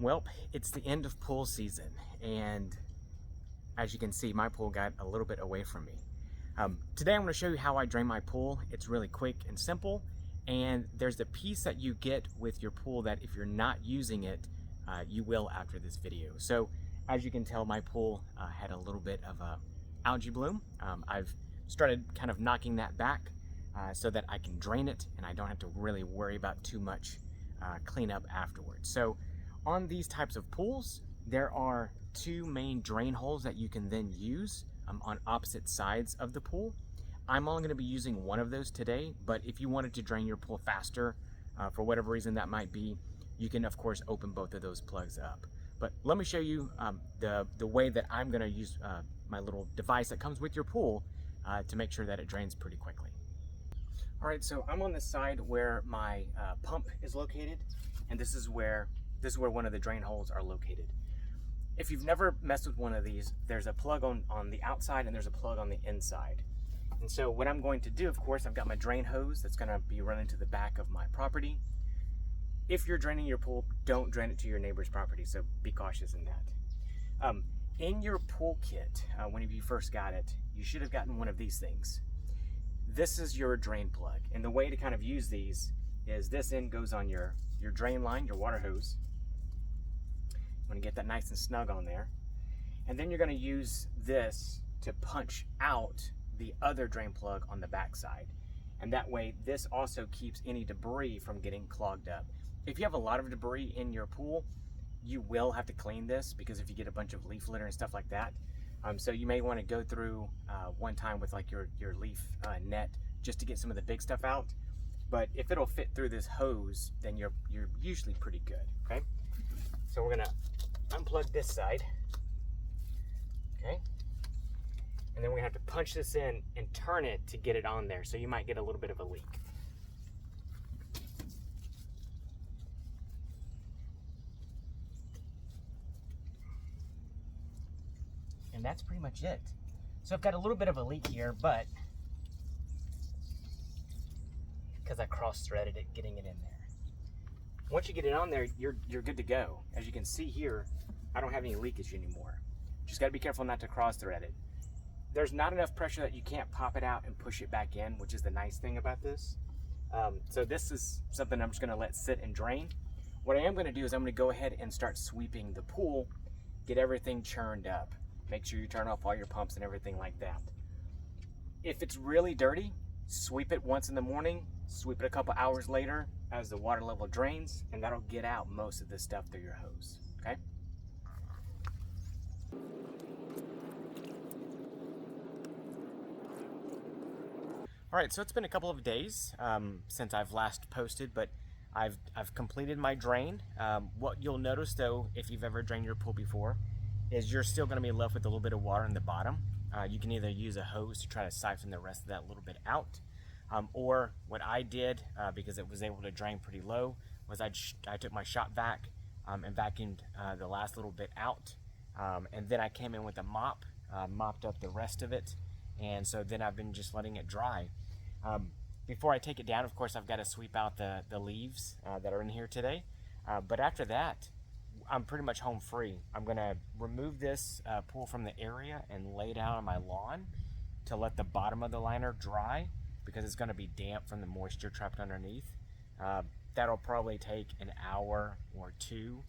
Well, it's the end of pool season, and as you can see, my pool got a little bit away from me. Today I'm going to show you how I drain my pool. It's really quick and simple, and there's a piece that you get with your pool that if you're not using it, you will after this video. So as you can tell, my pool had a little bit of a algae bloom. I've started kind of knocking that back so that I can drain it and I don't have to really worry about too much cleanup afterwards. So on these types of pools, there are two main drain holes that you can then use on opposite sides of the pool. I'm only going to be using one of those today, but if you wanted to drain your pool faster, for whatever reason that might be, you can of course open both of those plugs up. But let me show you the way that I'm going to use my little device that comes with your pool to make sure that it drains pretty quickly. All right, so I'm on the side where my pump is located, and this is where one of the drain holes are located. If you've never messed with one of these, there's a plug on the outside and there's a plug on the inside. And so what I'm going to do, of course, I've got my drain hose that's going to be running to the back of my property. If you're draining your pool, don't drain it to your neighbor's property, so be cautious in that. In your pool kit, when you first got it, you should have gotten one of these things. This is your drain plug, and the way to kind of use these is this end goes on your drain line, your water hose. You want to get that nice and snug on there. And then you're going to use this to punch out the other drain plug on the back side. And that way, this also keeps any debris from getting clogged up. If you have a lot of debris in your pool, you will have to clean this, because if you get a bunch of leaf litter and stuff like that, so you may want to go through one time with like your leaf net just to get some of the big stuff out. But if it'll fit through this hose, then you're usually pretty good, okay? So we're gonna unplug this side, okay? And then we're gonna have to punch this in and turn it to get it on there, so you might get a little bit of a leak. And that's pretty much it. So I've got a little bit of a leak here, but because I cross-threaded it, getting it in there. Once you get it on there, you're good to go. As you can see here, I don't have any leakage anymore. Just gotta be careful not to cross-thread it. There's not enough pressure that you can't pop it out and push it back in, which is the nice thing about this. So this is something I'm just gonna let sit and drain. What I am gonna do is I'm gonna go ahead and start sweeping the pool, get everything churned up. Make sure you turn off all your pumps and everything like that. If it's really dirty, sweep it once in the morning, sweep it a couple hours later as the water level drains, and that'll get out most of the stuff through your hose, okay? All right, so it's been a couple of days since I've last posted, but I've completed my drain. What you'll notice though, if you've ever drained your pool before, is you're still gonna be left with a little bit of water in the bottom. You can either use a hose to try to siphon the rest of that little bit out, or what I did, because it was able to drain pretty low, was I took my shop vac and vacuumed the last little bit out, and then I came in with a mop, mopped up the rest of it, and so then I've been just letting it dry. Before I take it down, of course, I've got to sweep out the leaves that are in here today, but after that, I'm pretty much home free. I'm gonna remove this pool from the area and lay it out on my lawn to let the bottom of the liner dry, because it's gonna be damp from the moisture trapped underneath. That'll probably take an hour or two,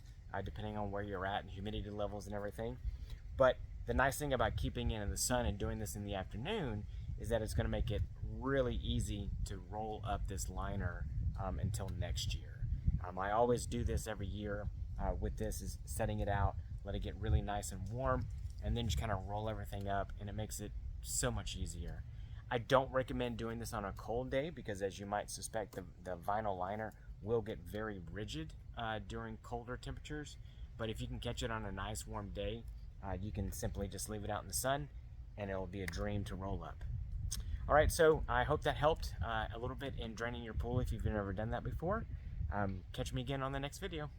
depending on where you're at and humidity levels and everything. But the nice thing about keeping it in the sun and doing this in the afternoon is that it's gonna make it really easy to roll up this liner until next year. I always do this every year. With this is setting it out, let it get really nice and warm, and then just kind of roll everything up, and it makes it so much easier. I don't recommend doing this on a cold day, because as you might suspect, the vinyl liner will get very rigid during colder temperatures. But if you can catch it on a nice warm day, you can simply just leave it out in the sun and it'll be a dream to roll up. All right, so I hope that helped a little bit in draining your pool if you've never done that before. Catch me again on the next video.